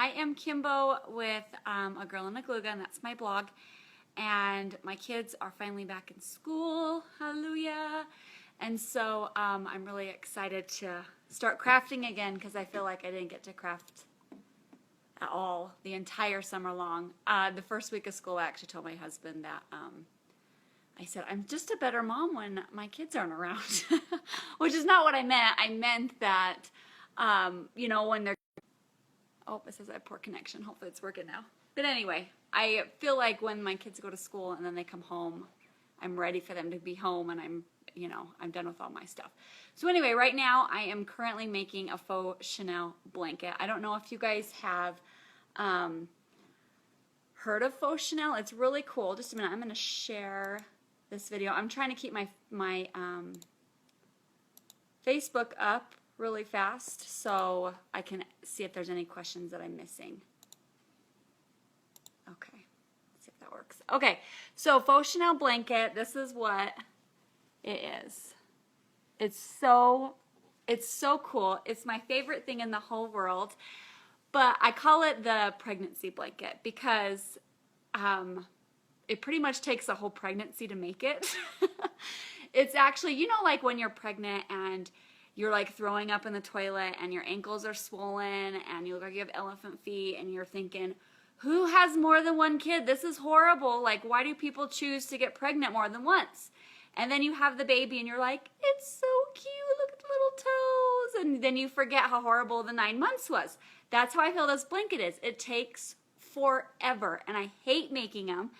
I am Kimbo with A Girl in a Glue Gun. That's my blog. And my kids are finally back in school. Hallelujah. And so I'm really excited to start crafting again because I feel like I didn't get to craft at all the entire summer long. The first week of school, I actually told my husband that I said, I'm just a better mom when my kids aren't around, which is not what I meant. I meant that, you know, when they're, oh, it says I have poor connection. Hopefully it's working now. But anyway, I feel like when my kids go to school and then they come home, I'm ready for them to be home and I'm done with all my stuff. So anyway, right now I am currently making a faux chenille blanket. I don't know if you guys have heard of faux chenille. It's really cool. Just a minute, I'm going to share this video. I'm trying to keep my Facebook up really fast so I can see if there's any questions that I'm missing. Okay, let's see if that works. Okay, so faux chenille blanket, this is what it is. It's so cool. It's my favorite thing in the whole world, but I call it the pregnancy blanket because it pretty much takes a whole pregnancy to make it. It's actually, you know, like when you're pregnant and you're like throwing up in the toilet and your ankles are swollen and you look like you have elephant feet and you're thinking, who has more than one kid? This is horrible. Like, why do people choose to get pregnant more than once? And then you have the baby and you're like, it's so cute, look at the little toes. And then you forget how horrible the 9 months was. That's how I feel this blanket is. It takes forever and I hate making them.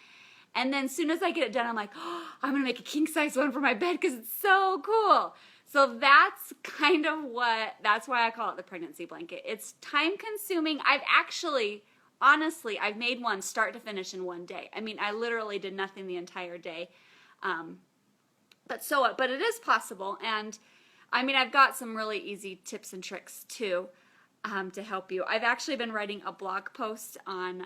And then as soon as I get it done, I'm like, oh, I'm gonna make a king size one for my bed because it's so cool. So that's kind of that's why I call it the pregnancy blanket. It's time consuming. Honestly, I've made one start to finish in one day. I mean, I literally did nothing the entire day. But it is possible. And I mean, I've got some really easy tips and tricks too to help you. I've actually been writing a blog post on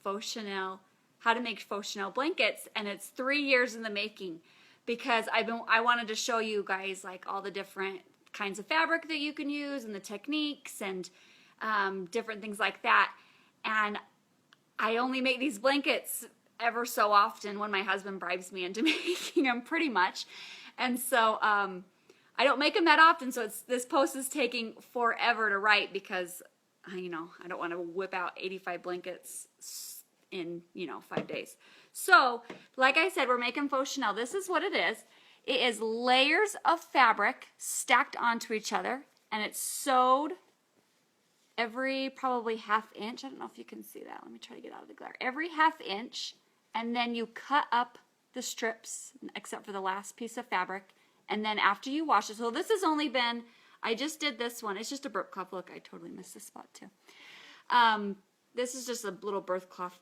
faux chenille, how to make faux chenille blankets, and it's 3 years in the making because I wanted to show you guys like all the different kinds of fabric that you can use and the techniques and different things like that. And I only make these blankets ever so often when my husband bribes me into making them pretty much. And so I don't make them that often, so this post is taking forever to write because, I don't want to whip out 85 blankets in, 5 days. So, like I said, we're making faux chenille. This is what it is. It is layers of fabric stacked onto each other, and it's sewed every probably ½ inch. I don't know if you can see that. Let me try to get out of the glare. Every ½ inch, and then you cut up the strips, except for the last piece of fabric, and then after you wash it. So this has only been, I just did this one. It's just a burp cloth. Look, I totally missed this spot too. This is just a little burp cloth,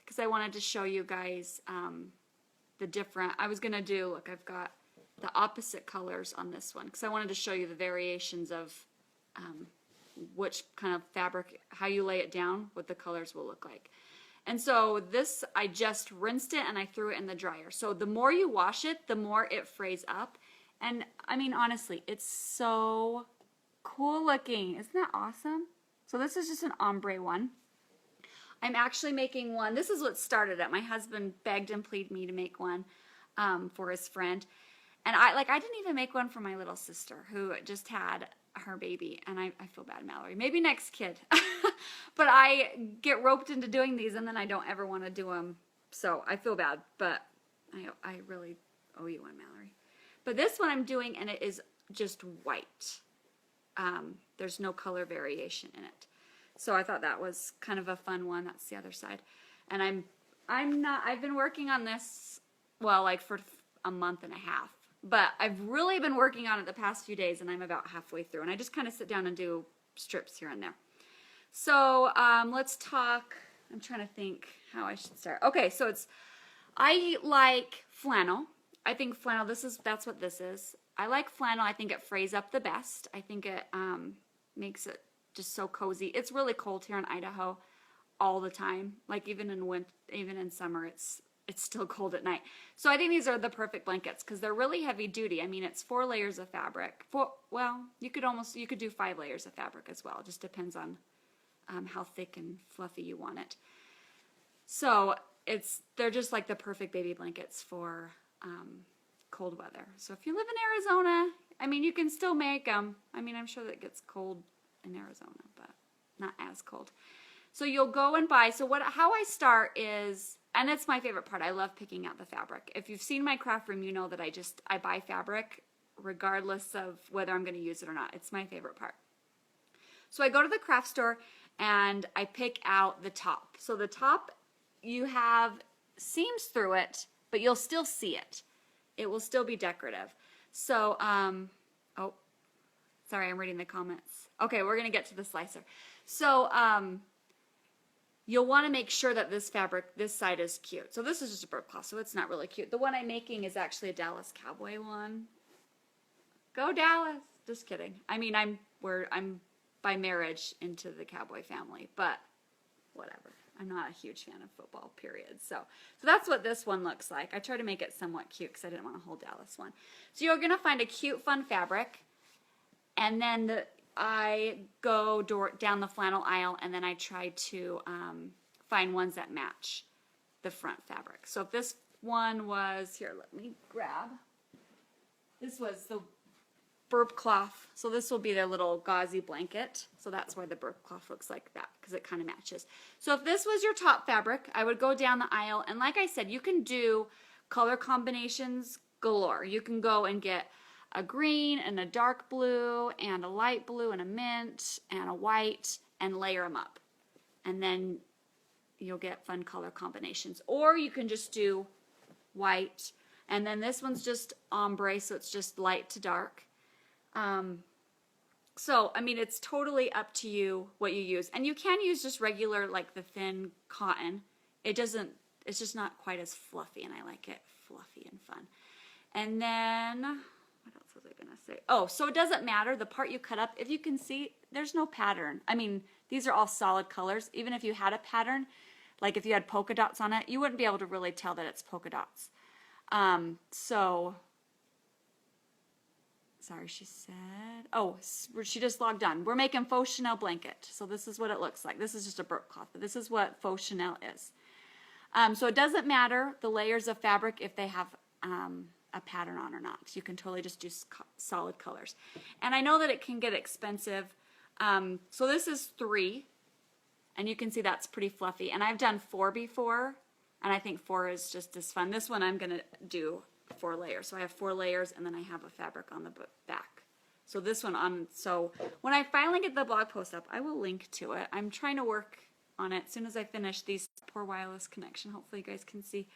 because I wanted to show you guys the different, I was going to do, look, I've got the opposite colors on this one, because I wanted to show you the variations of which kind of fabric, how you lay it down, what the colors will look like. And so this, I just rinsed it and I threw it in the dryer. So the more you wash it, the more it frays up. And I mean, honestly, it's so cool looking. Isn't that awesome? So this is just an ombre one. I'm actually making one. This is what started it. My husband begged and pleaded me to make one for his friend. And I didn't even make one for my little sister who just had her baby, and I feel bad, Mallory. Maybe next kid. But I get roped into doing these, and then I don't ever want to do them. So I feel bad, but I really owe you one, Mallory. But this one I'm doing, and it is just white. There's no color variation in it. So I thought that was kind of a fun one. That's the other side. And I've been working on this, well, like for a month and a half. But I've really been working on it the past few days, and I'm about halfway through. And I just kind of sit down and do strips here and there. So let's talk. I'm trying to think how I should start. Okay, so I like flannel. I think flannel, that's what this is. I like flannel. I think it frays up the best. I think it makes it just so cozy. It's really cold here in Idaho all the time. Like even in summer, it's still cold at night. So I think these are the perfect blankets because they're really heavy duty. I mean, it's 4 layers of fabric. Well, you could do 5 layers of fabric as well. It just depends on how thick and fluffy you want it. So they're just like the perfect baby blankets for cold weather. So if you live in Arizona, I mean, you can still make them. I mean, I'm sure that it gets cold in Arizona, but not as cold. So you'll go and buy. So how I start is, and it's my favorite part. I love picking out the fabric. If you've seen my craft room, you know that I buy fabric regardless of whether I'm going to use it or not. It's my favorite part. So I go to the craft store and I pick out the top. So the top, you have seams through it, but you'll still see it. It will still be decorative. So, oh, sorry, I'm reading the comments. Okay, we're going to get to the slicer. So, you'll want to make sure that this fabric, this side is cute. So this is just a burp cloth, so it's not really cute. The one I'm making is actually a Dallas Cowboy one. Go Dallas! Just kidding. I mean, I'm by marriage into the Cowboy family, but whatever. I'm not a huge fan of football, period. So that's what this one looks like. I try to make it somewhat cute because I didn't want a whole Dallas one. So you're going to find a cute, fun fabric, and then I go down the flannel aisle, and then I try to find ones that match the front fabric. So if this one was, here, let me grab. This was the burp cloth. So this will be their little gauzy blanket. So that's why the burp cloth looks like that, because it kind of matches. So if this was your top fabric, I would go down the aisle, and like I said, you can do color combinations galore. You can go and get a green and a dark blue and a light blue and a mint and a white and layer them up. And then you'll get fun color combinations. Or you can just do white. And then this one's just ombre, so it's just light to dark. So, I mean, it's totally up to you what you use. And you can use just regular, like the thin cotton. It's just not quite as fluffy, and I like it fluffy and fun. And then, what else was I going to say? Oh, so it doesn't matter, the part you cut up, if you can see, there's no pattern. I mean, these are all solid colors. Even if you had a pattern, like if you had polka dots on it, you wouldn't be able to really tell that it's polka dots. Sorry, she said, oh, she just logged on. We're making faux chenille blanket. So this is what it looks like. This is just a burp cloth, but this is what faux chenille is. So it doesn't matter the layers of fabric if they have a pattern on or not. You can totally just do solid colors. And I know that it can get expensive. So this is 3, and you can see that's pretty fluffy. And I've done 4 before, and I think 4 is just as fun. This one I'm going to do 4 layers. So I have 4 layers, and then I have a fabric on the back. So this one so when I finally get the blog post up, I will link to it. I'm trying to work on it as soon as I finish these. Poor wireless connection. Hopefully you guys can see.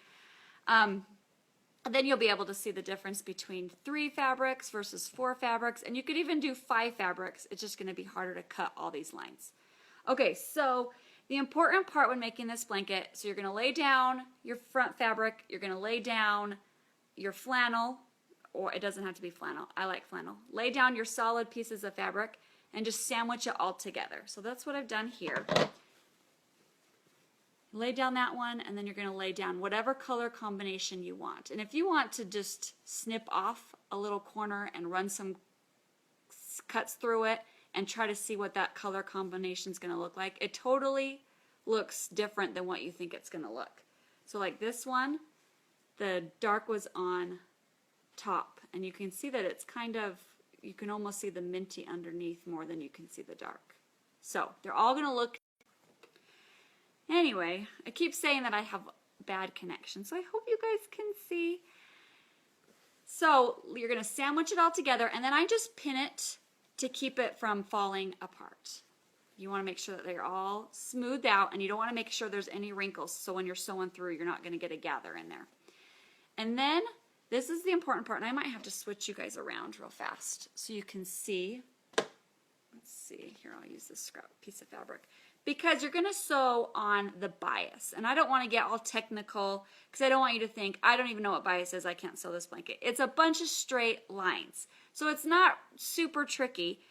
Then you'll be able to see the difference between 3 fabrics versus 4 fabrics, and you could even do 5 fabrics. It's just going to be harder to cut all these lines. Okay, so the important part when making this blanket, so you're going to lay down your front fabric, you're going to lay down your flannel, or it doesn't have to be flannel. I like flannel. Lay down your solid pieces of fabric and just sandwich it all together. So that's what I've done here. Lay down that one, and then you're going to lay down whatever color combination you want. And if you want to just snip off a little corner and run some cuts through it and try to see what that color combination is going to look like, it totally looks different than what you think it's going to look. So like this one, the dark was on top, and you can see that it's kind of, you can almost see the minty underneath more than you can see the dark. So they're all going to look. Anyway, I keep saying that I have bad connection, so I hope you guys can see. So you're going to sandwich it all together, and then I just pin it to keep it from falling apart. You want to make sure that they're all smoothed out, and you don't want to make sure there's any wrinkles, so when you're sewing through, you're not going to get a gather in there. And then this is the important part, and I might have to switch you guys around real fast so you can see. Let's see, here I'll use this scrap piece of fabric. Because you're going to sew on the bias. And I don't want to get all technical because I don't want you to think, I don't even know what bias is, I can't sew this blanket. It's a bunch of straight lines. So it's not super tricky,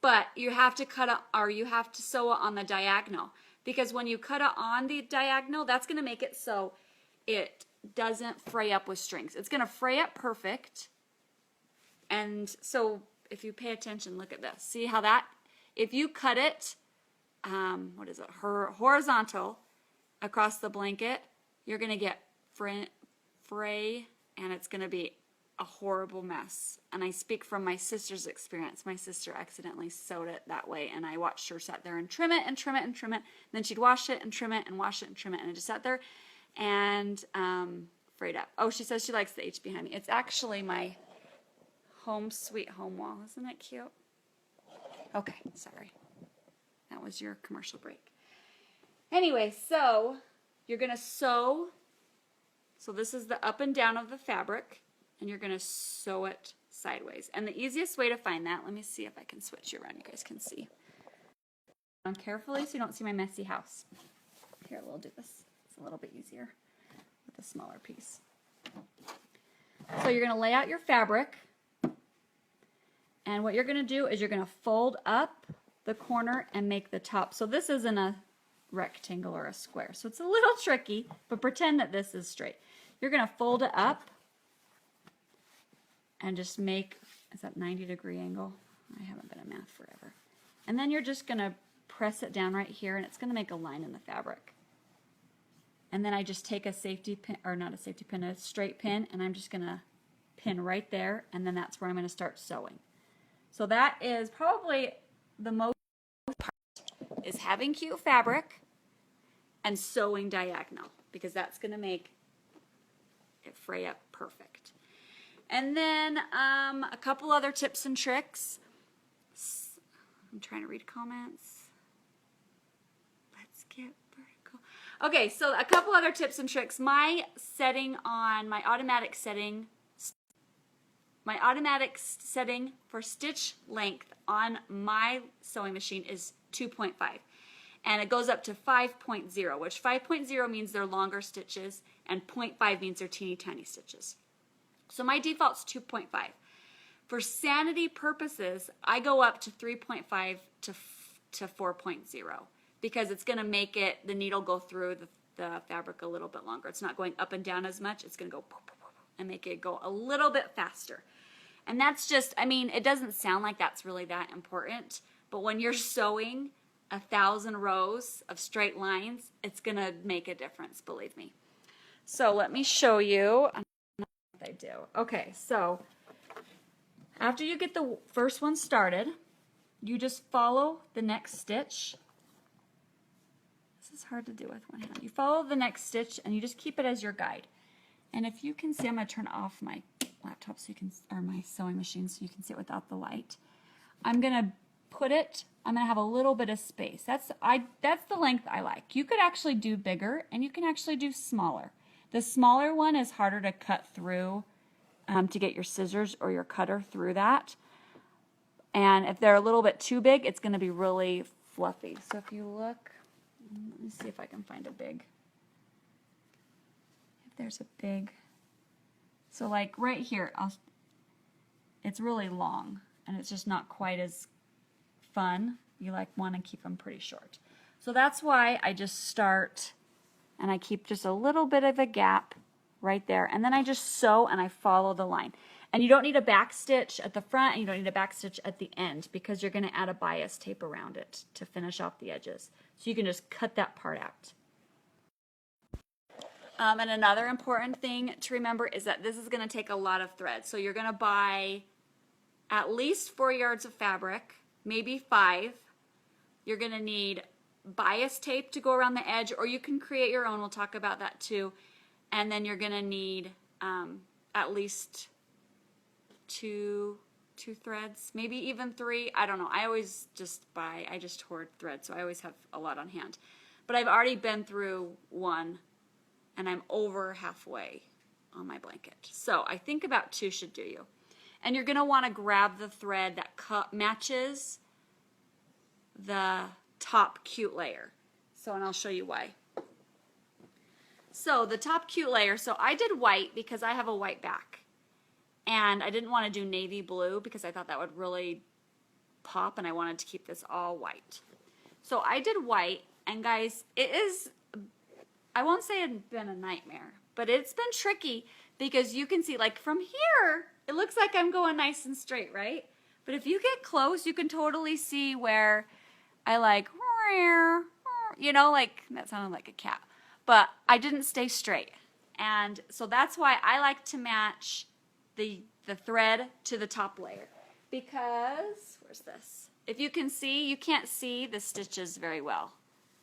but you have to cut it, or you have to sew it on the diagonal. Because when you cut it on the diagonal, that's going to make it so it doesn't fray up with strings. It's going to fray up perfect. And so if you pay attention, look at this. See how that, if you cut it what is it, horizontal across the blanket, you're going to get fray, and it's going to be a horrible mess. And I speak from my sister's experience. My sister accidentally sewed it that way, and I watched her sit there and trim it and trim it and trim it. And then she'd wash it and trim it and wash it and trim it, and it just sat there and frayed up. Oh, she says she likes the H behind me. It's actually my home sweet home wall. Isn't it cute? Okay, sorry. That was your commercial break. Anyway, so you're going to sew. So this is the up and down of the fabric, and you're going to sew it sideways. And the easiest way to find that, let me see if I can switch you around. You guys can see. Carefully so you don't see my messy house. Here, we'll do this. It's a little bit easier with a smaller piece. So you're going to lay out your fabric. And what you're going to do is you're going to fold up the corner and make the top. So this isn't a rectangle or a square. So it's a little tricky, but pretend that this is straight. You're going to fold it up and just make, is that 90-degree angle? I haven't been in math forever. And then you're just going to press it down right here, and it's going to make a line in the fabric. And then I just take a safety pin, or not a safety pin, a straight pin, and I'm just going to pin right there, and then that's where I'm going to start sewing. So that is probably the most part, is having cute fabric and sewing diagonal, because that's going to make it fray up perfect. And then a couple other tips and tricks. I'm trying to read comments. Let's get vertical. Okay, so a couple other tips and tricks. My setting on my automatic setting for stitch length on my sewing machine is 2.5. And it goes up to 5.0, which 5.0 means they're longer stitches, and 0.5 means they're teeny tiny stitches. So my default's 2.5. For sanity purposes, I go up to 3.5 to 4.0 because it's going to make it, the needle go through the fabric a little bit longer. It's not going up and down as much. It's going to go and make it go a little bit faster. And that's just, I mean, it doesn't sound like that's really that important, but when you're sewing 1,000 rows of straight lines, it's going to make a difference, believe me. So let me show you. I don't know what I do. Okay, so after you get the first one started, you just follow the next stitch. This is hard to do with one hand. You follow the next stitch and you just keep it as your guide. And if you can see, I'm going to turn off my laptop so you can, or my sewing machine so you can see it without the light. I'm going to put it, I'm going to have a little bit of space. That's the length I like. You could actually do bigger and you can actually do smaller. The smaller one is harder to cut through to get your scissors or your cutter through that. And if they're a little bit too big, it's going to be really fluffy. So if you look, let me see if I can find a big, if there's a big, so like right here, it's really long and it's just not quite as fun. You like want to keep them pretty short. So that's why I just start and I keep just a little bit of a gap right there, and then I just sew and I follow the line. And you don't need a back stitch at the front and you don't need a back stitch at the end because you're going to add a bias tape around it to finish off the edges. So you can just cut that part out. And another important thing to remember is that this is going to take a lot of thread. So you're going to buy at least 4 yards of fabric, maybe 5. You're going to need bias tape to go around the edge, or you can create your own. We'll talk about that too. And then you're going to need at least two threads, maybe even 3. I don't know. I always just buy, I just hoard thread, so I always have a lot on hand. But I've already been through one, and I'm over halfway on my blanket. So I think about 2 should do you. And you're going to want to grab the thread that matches the top cute layer. So, and I'll show you why. So the top cute layer, so I did white because I have a white back. And I didn't want to do navy blue because I thought that would really pop, and I wanted to keep this all white. So I did white, and guys, it is, I won't say it's been a nightmare, but it's been tricky because you can see, like from here, it looks like I'm going nice and straight, right? But if you get close, you can totally see where I like you know, like that sounded like a cat, but I didn't stay straight. And so that's why I like to match the thread to the top layer, because, where's this? If you can see, you can't see the stitches very well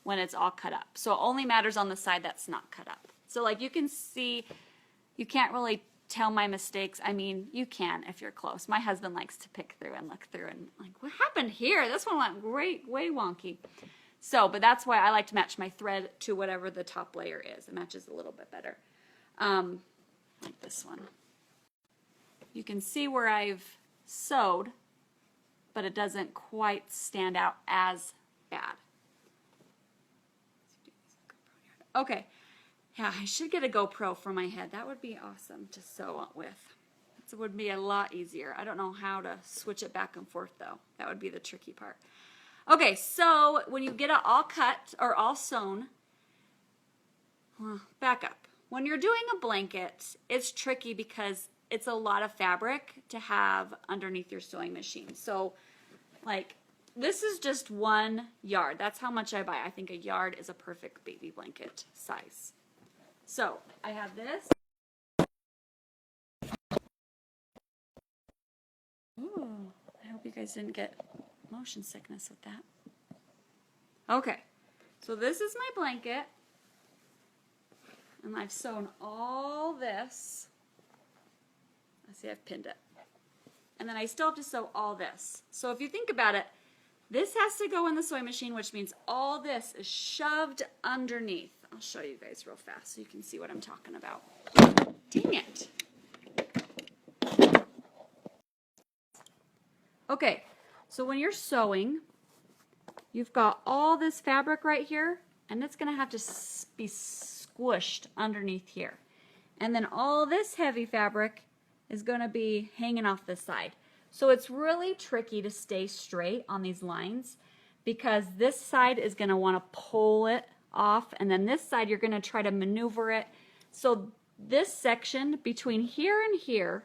when it's all cut up. So it only matters on the side that's not cut up. So like you can see, you can't really tell my mistakes. I mean, you can if you're close. My husband likes to pick through and look through and like, what happened here? This one went great, way wonky. So, but that's why I like to match my thread to whatever the top layer is. It matches a little bit better. Like this one. You can see where I've sewed, but it doesn't quite stand out as bad. Okay. Yeah, I should get a GoPro for my head. That would be awesome to sew with. It would be a lot easier. I don't know how to switch it back and forth though. That would be the tricky part. Okay, so when you get it all cut or all sewn, well, back up. When you're doing a blanket, it's tricky because it's a lot of fabric to have underneath your sewing machine. So like this is just 1 yard. That's how much I buy. I think a yard is a perfect baby blanket size. So I have this. Ooh, I hope you guys didn't get motion sickness with that. Okay, so this is my blanket. And I've sewn all this. I see I've pinned it. And then I still have to sew all this. So if you think about it, this has to go in the sewing machine, which means all this is shoved underneath. I'll show you guys real fast so you can see what I'm talking about. Dang it. Okay, so when you're sewing, you've got all this fabric right here, and it's going to have to be squished underneath here. And then all this heavy fabric is going to be hanging off the side. So it's really tricky to stay straight on these lines because this side is going to want to pull it off, and then this side you're going to try to maneuver it. So this section between here and here,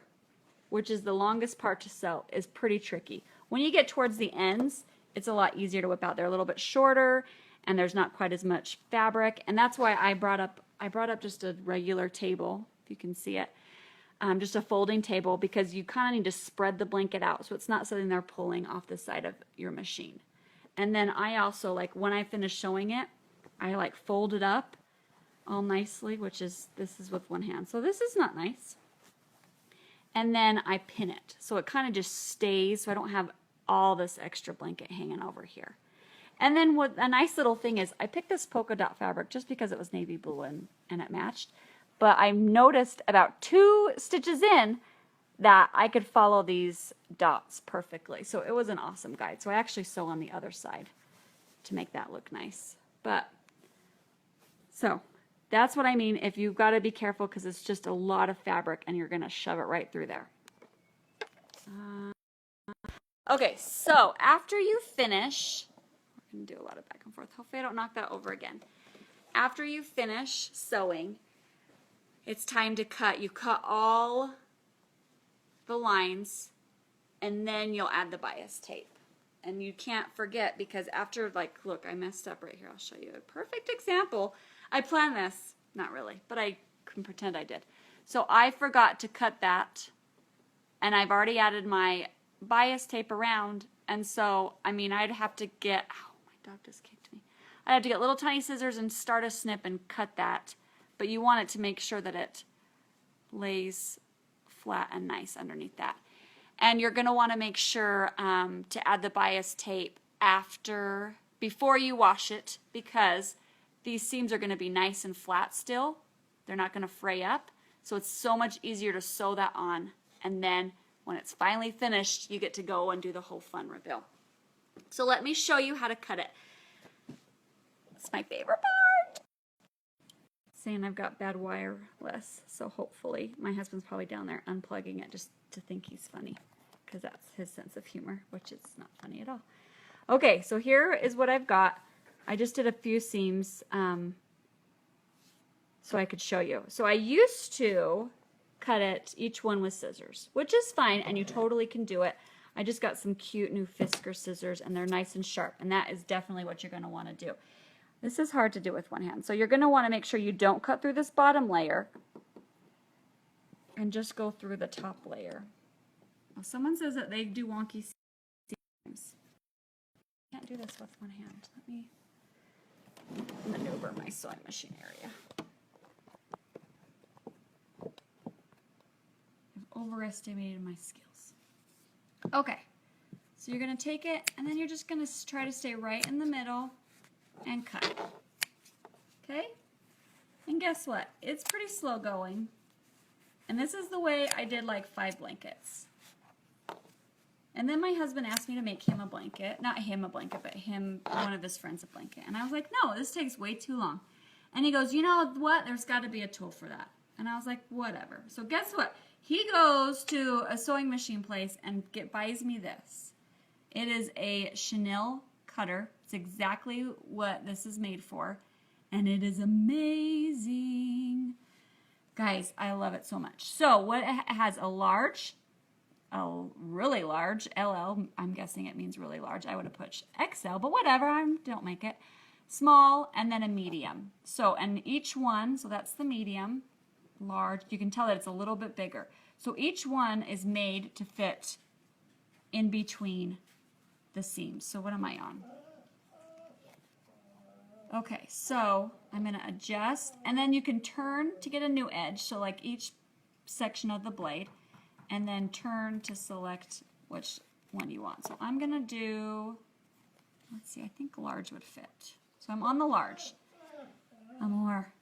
which is the longest part to sew, is pretty tricky. When you get towards the ends, it's a lot easier to whip out. They're a little bit shorter and there's not quite as much fabric, and that's why I brought up just a regular table, if you can see it. Just a folding table, because you kind of need to spread the blanket out so it's not something they're pulling off the side of your machine. And then I also, like, when I finish sewing it, I like fold it up all nicely, which is, this is with one hand. So this is not nice. And then I pin it. So it kind of just stays, so I don't have all this extra blanket hanging over here. And then what a nice little thing is, I picked this polka dot fabric just because it was navy blue and it matched. But I noticed about 2 stitches in that I could follow these dots perfectly. So it was an awesome guide. So I actually sew on the other side to make that look nice. But, so that's what I mean. If you've got to be careful because it's just a lot of fabric and you're going to shove it right through there. Okay, so after you finish, we're going to do a lot of back and forth. Hopefully I don't knock that over again. After you finish sewing, it's time to cut. You cut all the lines and then you'll add the bias tape. And you can't forget, because after, like, look, I messed up right here. I'll show you a perfect example. I planned this, not really, but I can pretend I did. So I forgot to cut that, and I've already added my bias tape around, and so, I mean, I'd have to get, oh, my dog just kicked me. I'd have to get little tiny scissors and start a snip and cut that. But you want it to make sure that it lays flat and nice underneath that. And you're going to want to make sure to add the bias tape before you wash it, because these seams are going to be nice and flat still. They're not going to fray up. So it's so much easier to sew that on. And then when it's finally finished, you get to go and do the whole fun reveal. So let me show you how to cut it. It's my favorite part. Saying I've got bad wireless, so hopefully my husband's probably down there unplugging it just to think he's funny, because that's his sense of humor, which is not funny at all. Okay, so here is what I've got. I just did a few seams so I could show you. So I used to cut it each one with scissors, which is fine, and you totally can do it. I just got some cute new Fisker scissors, and they're nice and sharp, and that is definitely what you're going to want to do. This is hard to do with one hand, so you're going to want to make sure you don't cut through this bottom layer and just go through the top layer. Well, someone says that they do wonky seams. Can't do this with one hand. Let me maneuver my sewing machine area. I've overestimated my skills. Okay, so you're going to take it, and then you're just going to try to stay right in the middle and cut. Okay? And guess what? It's pretty slow going. And this is the way I did like 5 blankets. And then my husband asked me to make him a blanket. Not him a blanket, but one of his friends a blanket. And I was like, no, this takes way too long. And he goes, you know what? There's got to be a tool for that. And I was like, whatever. So guess what? He goes to a sewing machine place and buys me this. It is a chenille cutter. It's exactly what this is made for. And it is amazing. Guys, I love it so much. So what it has a really large, LL, I'm guessing it means really large. I would have put XL, but whatever, don't make it. Small, and then a medium. So, and each one, so that's the medium, large, you can tell that it's a little bit bigger. So each one is made to fit in between the seams. So what am I on? Okay, so I'm going to adjust, and then you can turn to get a new edge, so like each section of the blade, and then turn to select which one you want. So I'm going to do, let's see, I think large would fit. So I'm on the large.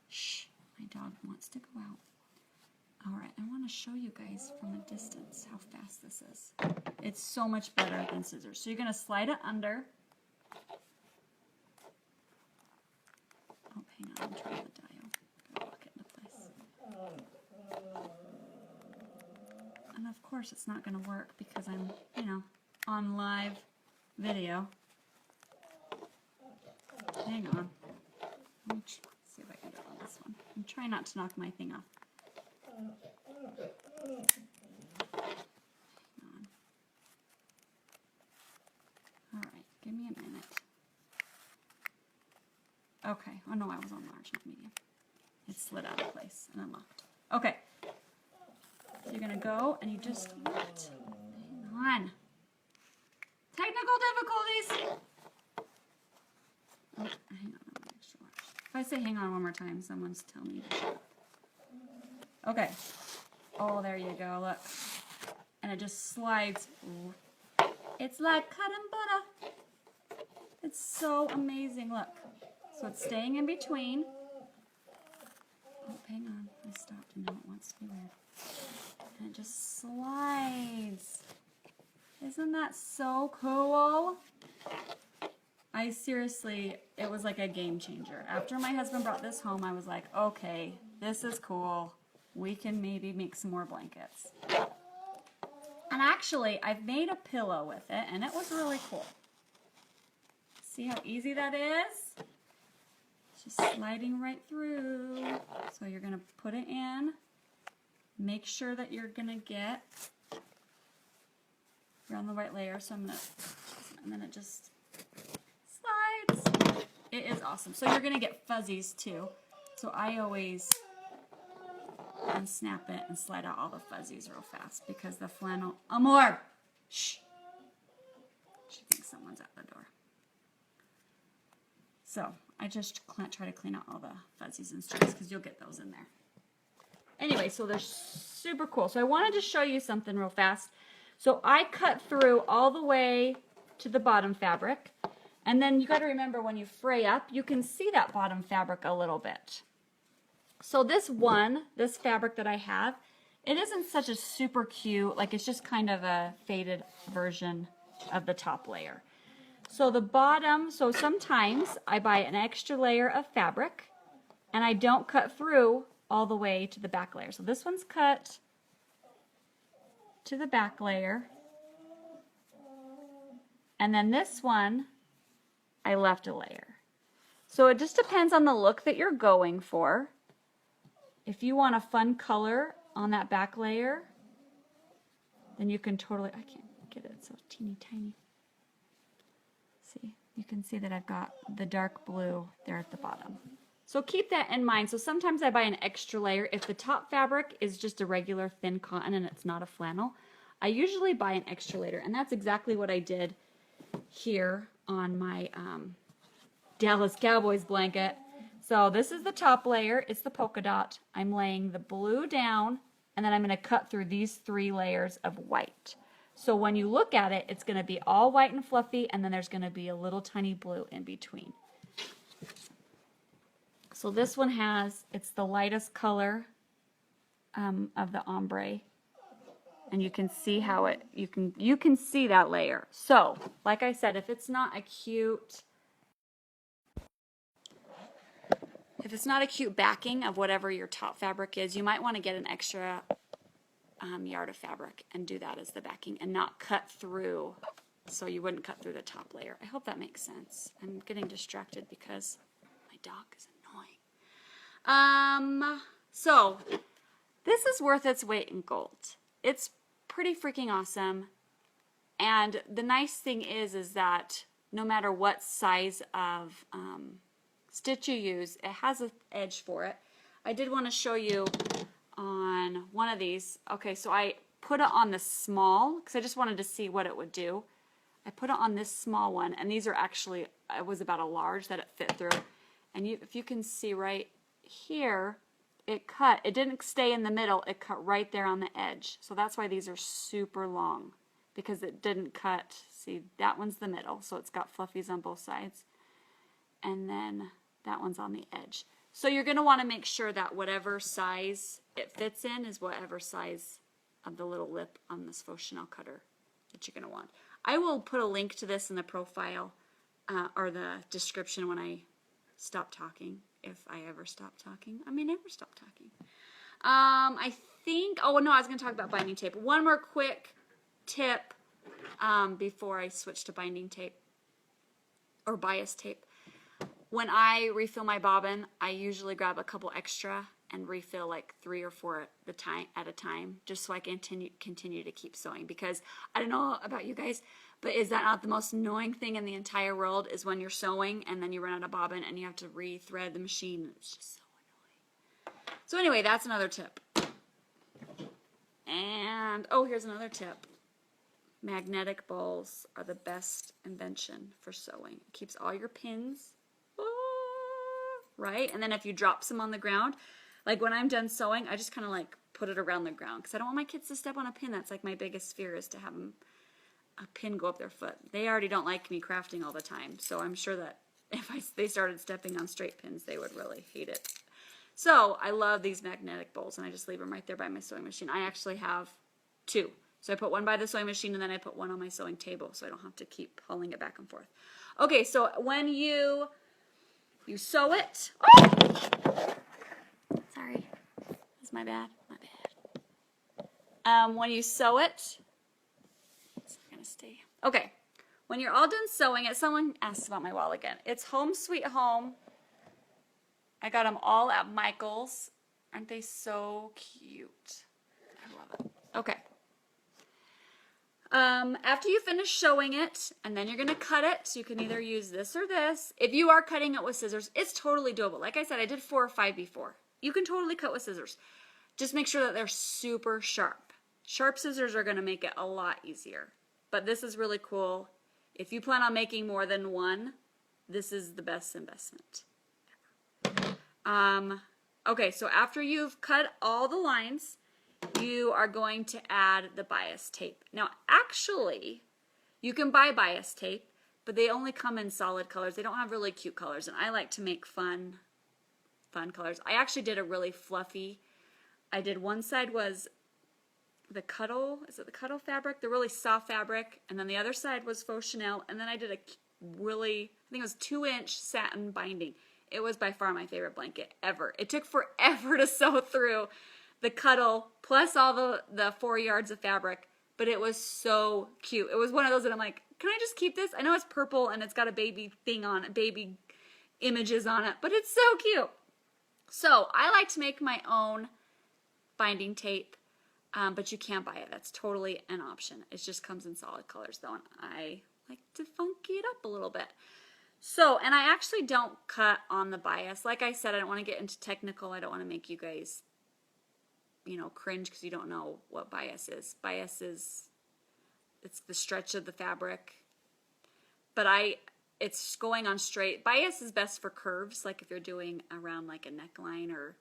Shh, my dog wants to go out. All right, I want to show you guys from a distance how fast this is. It's so much better than scissors. So you're going to slide it under. Oh, hang on, I'm trying the dial. Gotta lock it into place. And of course it's not going to work because I'm, on live video. Hang on. Let's see if I can do it on this one. I'm trying not to knock my thing off. Hang on. All right, give me a minute. Okay. Oh no, I was on large, not medium. It slid out of place and unlocked. Okay. So you're gonna go and you just what? Hang on. Technical difficulties. Oh, hang on, I'm extra large. If I say hang on one more time, someone's telling me to shut up. Okay. Oh, there you go. Look. And it just slides. It's like cutting butter. It's so amazing. Look. So it's staying in between. Oh, hang on. I stopped and now it wants to be weird. And it just slides. Isn't that so cool? I seriously, it was like a game changer. After my husband brought this home, I was like, okay, this is cool. We can maybe make some more blankets. And actually, I've made a pillow with it, and it was really cool. See how easy that is? Just sliding right through. So you're going to put it in. Make sure that you're going to get, you're on the right layer. So I'm going to, and then it just slides. It is awesome. So you're going to get fuzzies too. So I always unsnap it and slide out all the fuzzies real fast because the flannel, Amor! Shh! She thinks someone's at the door. So I just try to clean out all the fuzzies and strings because you'll get those in there. Anyway, so they're super cool. So I wanted to show you something real fast. So I cut through all the way to the bottom fabric. And then you got to remember when you fray up, you can see that bottom fabric a little bit. So this fabric that I have, it isn't such a super cute, like it's just kind of a faded version of the top layer. So the bottom, so sometimes I buy an extra layer of fabric and I don't cut through all the way to the back layer. So this one's cut to the back layer. And then this one, I left a layer. So it just depends on the look that you're going for. If you want a fun color on that back layer, then you can totally, get it so teeny tiny. See, you can see that I've got the dark blue there at the bottom. So keep that in mind. So sometimes I buy an extra layer. If the top fabric is just a regular thin cotton and it's not a flannel, I usually buy an extra layer. And that's exactly what I did here on my Dallas Cowboys blanket. So this is the top layer. It's the polka dot. I'm laying the blue down, and then I'm going to cut through these 3 layers of white. So when you look at it, it's going to be all white and fluffy, and then there's going to be a little tiny blue in between. So this one it's the lightest color of the ombre, and you can see how you can see that layer. So like I said, if it's not a cute backing of whatever your top fabric is, you might want to get an extra yard of fabric and do that as the backing and not cut through, so you wouldn't cut through the top layer. I hope that makes sense. I'm getting distracted because my dog is annoying. So this is worth its weight in gold. It's pretty freaking awesome. And the nice thing is that no matter what size of stitch you use, it has an edge for it. I did want to show you on one of these. Okay, so I put it on the small because I just wanted to see what it would do. I put it on this small one, and these are actually, it was about a large that it fit through. And if you can see right here, it didn't stay in the middle, it cut right there on the edge. So that's why these are super long, because it didn't cut. See, that one's the middle, so it's got fluffies on both sides. And then that one's on the edge. So you're going to want to make sure that whatever size it fits in is whatever size of the little lip on this Faux Chenille cutter that you're going to want. I will put a link to this in the profile or the description when I stop talking, if I ever stop talking. I may never stop talking. I think, oh no, I was going to talk about binding tape. One more quick tip before I switch to binding tape or bias tape. When I refill my bobbin, I usually grab a couple extra and refill like 3 or 4 at a time, just so I can continue to keep sewing. Because I don't know about you guys, but is that not the most annoying thing in the entire world, is when you're sewing and then you run out of bobbin and you have to re-thread the machine? It's just so annoying. So anyway, that's another tip. And, oh, here's another tip. Magnetic balls are the best invention for sewing. It keeps all your pins, right? And then if you drop some on the ground, like when I'm done sewing, I just kind of like put it around the ground because I don't want my kids to step on a pin. That's like my biggest fear, is to have a pin go up their foot. They already don't like me crafting all the time, so I'm sure that if they started stepping on straight pins, they would really hate it. So I love these magnetic bowls, and I just leave them right there by my sewing machine. I actually have 2. So I put one by the sewing machine, and then I put one on my sewing table, so I don't have to keep hauling it back and forth. Okay, so when you sew it, sorry, that's my bad, when you sew it, it's not gonna stay. Okay, when you're all done sewing it, someone asked about my wall again. It's Home Sweet Home. I got them all at Michael's. Aren't they so cute? I love it. Okay. After you finish sewing it, and then you're going to cut it, so you can either use this or this. If you are cutting it with scissors, it's totally doable. Like I said, I did 4 or 5 before. You can totally cut with scissors. Just make sure that they're super sharp. Sharp scissors are going to make it a lot easier. But this is really cool. If you plan on making more than one, this is the best investment ever. Okay, so after you've cut all the lines, you are going to add the bias tape. Now, actually, you can buy bias tape, but they only come in solid colors. They don't have really cute colors, and I like to make fun colors. I actually did a really fluffy. I did one side was the Cuttle, is it the Cuttle fabric? The really soft fabric, and then the other side was Faux Chenille, and then I did a really, I think it was 2-inch satin binding. It was by far my favorite blanket ever. It took forever to sew through the Cuttle plus all the 4 yards of fabric, but it was so cute. It was one of those that I'm like, can I just keep this? I know it's purple and it's got a baby thing on it, baby images on it, but it's so cute. So I like to make my own binding tape. but you can buy it. That's totally an option. It just comes in solid colors though, and I like to funky it up a little bit. So, and I actually don't cut on the bias. Like I said, I don't want to get into technical. I don't want to make you guys, you know, cringe because you don't know what bias is. Bias is, it's the stretch of the fabric. But it's going on straight. Bias is best for curves, like if you're doing around like a neckline or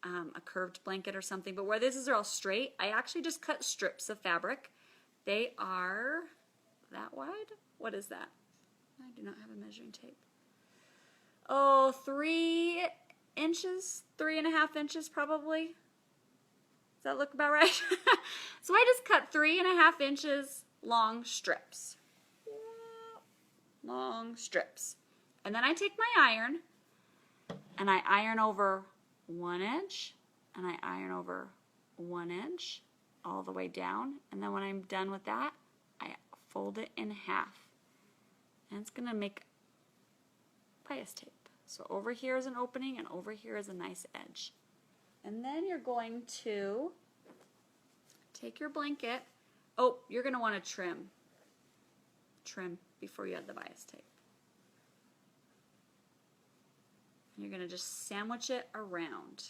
a curved blanket or something. But where these are all straight, I actually just cut strips of fabric. They are that wide. What is that? I do not have a measuring tape. Oh, 3 inches, 3.5 inches probably. Does that look about right? So I just cut 3.5 inches long strips. Long strips. And then I take my iron and I iron over 1 inch and I iron over 1 inch all the way down. And then when I'm done with that, I fold it in half. And it's going to make bias tape. So over here is an opening and over here is a nice edge. And then you're going to take your blanket. Oh, you're going to want to trim before you add the bias tape. And you're going to just sandwich it around,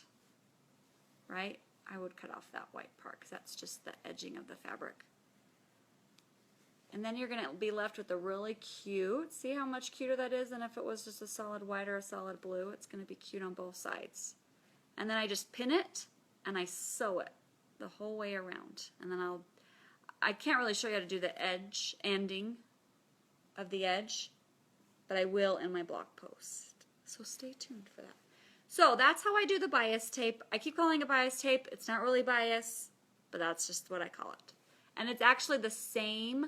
right? I would cut off that white part because that's just the edging of the fabric. And then you're going to be left with a really cute, see how much cuter that is than if it was just a solid white or a solid blue. It's going to be cute on both sides. And then I just pin it and I sew it the whole way around. And then I can't really show you how to do the edge ending of the edge, but I will in my blog post. So stay tuned for that. So that's how I do the bias tape. I keep calling it bias tape. It's not really bias, but that's just what I call it. And it's actually the same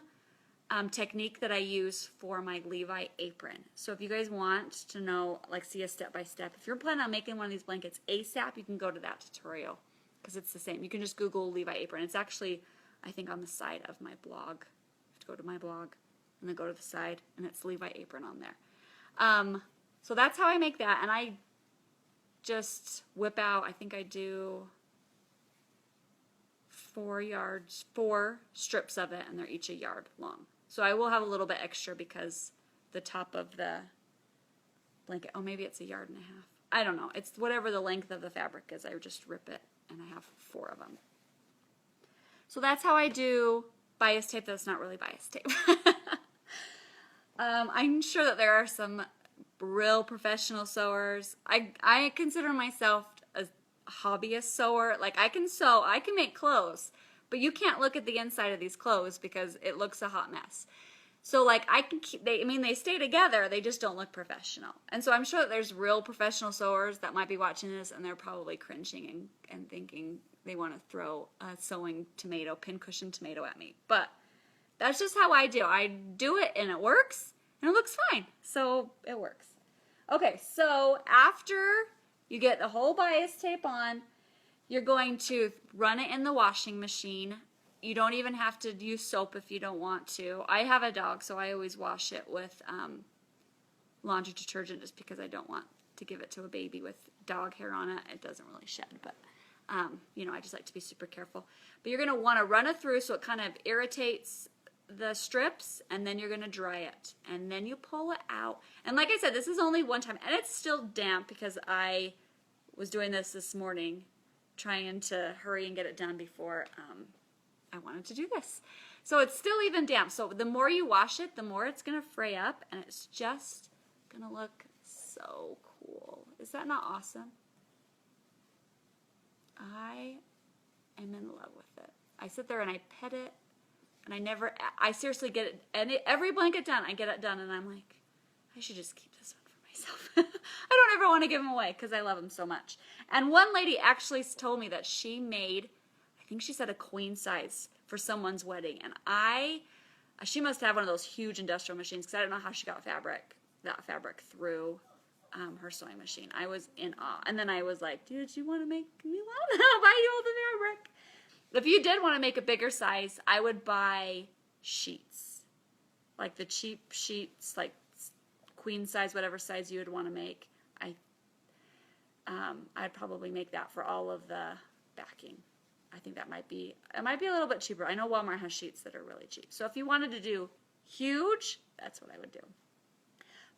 technique that I use for my Levi apron. So if you guys want to know, like see a step-by-step, if you're planning on making one of these blankets ASAP, you can go to that tutorial because it's the same. You can just Google Levi apron. It's actually, I think, on the side of my blog. You have to go to my blog and then go to the side, and it's Levi apron on there. So that's how I make that, and I just whip out, I think I do 4 strips of it, and they're each a yard long. So I will have a little bit extra because the top of the blanket, oh, maybe it's 1.5 yards. I don't know. It's whatever the length of the fabric is. I just rip it, and I have 4 of them. So that's how I do bias tape. That's not really bias tape. I'm sure that there are some real professional sewers. I consider myself a hobbyist sewer. Like I can sew, I can make clothes, but you can't look at the inside of these clothes because it looks a hot mess. So like I can keep, they stay together, they just don't look professional. And so I'm sure that there's real professional sewers that might be watching this and they're probably cringing and thinking they want to throw a sewing tomato, pincushion tomato at me. But that's just how I do. I do it and it works and it looks fine. So it works. Okay, so after you get the whole bias tape on, you're going to run it in the washing machine. You don't even have to use soap if you don't want to. I have a dog, so I always wash it with laundry detergent just because I don't want to give it to a baby with dog hair on it. It doesn't really shed, but you know, I just like to be super careful. But you're going to want to run it through so it kind of irritates the strips, and then you're going to dry it. And then you pull it out. And like I said, this is only one time, and it's still damp because I was doing this morning, trying to hurry and get it done before I wanted to do this. So it's still even damp. So the more you wash it, the more it's going to fray up, and it's just going to look so cool. Is that not awesome? I am in love with it. I sit there and I pet it, and I seriously get it, and every blanket done, I get it done, and I'm like, I should just keep this one for myself. I don't ever want to give them away because I love them so much. And one lady actually told me that she made, I think she said a queen size for someone's wedding, and she must have one of those huge industrial machines because I don't know how she got that fabric through her sewing machine. I was in awe. And then I was like, did you want to make me one? I'll buy you all the fabric. If you did want to make a bigger size, I would buy sheets. Like the cheap sheets, like queen size, whatever size you would want to make. I'd probably make that for all of the backing. I think it might be a little bit cheaper. I know Walmart has sheets that are really cheap. So if you wanted to do huge, that's what I would do.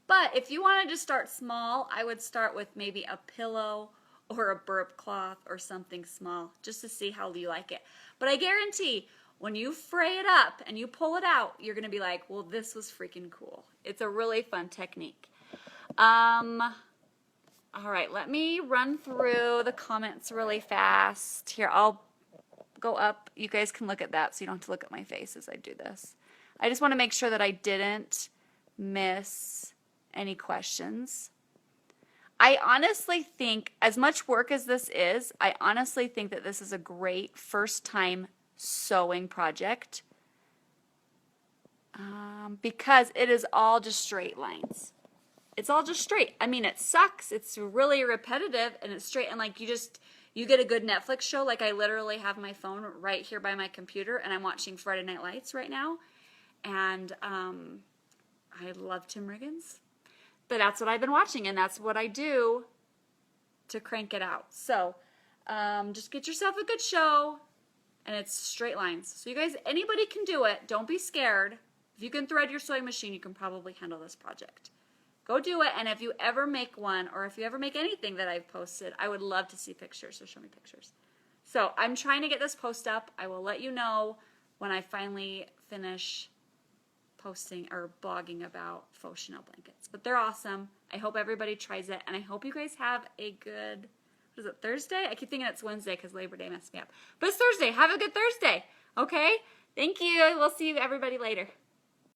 But if you wanted to start small, I would start with maybe a pillow or a burp cloth or something small just to see how you like it. But I guarantee when you fray it up and you pull it out, you're going to be like, well, this was freaking cool. It's a really fun technique. All right, let me run through the comments really fast. Here, I'll go up. You guys can look at that so you don't have to look at my face as I do this. I just want to make sure that I didn't miss any questions. I honestly think, as much work as this is, I honestly think that this is a great first time sewing project because it is all just straight lines. It's all just straight. I mean, it sucks. It's really repetitive and it's straight. And like you get a good Netflix show. Like I literally have my phone right here by my computer and I'm watching Friday Night Lights right now. And I love Tim Riggins. But that's what I've been watching and that's what I do to crank it out. So just get yourself a good show and it's straight lines. So you guys, anybody can do it. Don't be scared. If you can thread your sewing machine, you can probably handle this project. Go do it, and if you ever make one, or if you ever make anything that I've posted, I would love to see pictures, so show me pictures. So I'm trying to get this post up. I will let you know when I finally finish posting or blogging about faux chenille blankets. But they're awesome. I hope everybody tries it, and I hope you guys have a good, what is it, Thursday? I keep thinking it's Wednesday because Labor Day messed me up. But it's Thursday. Have a good Thursday, okay? Thank you. We'll see you everybody later.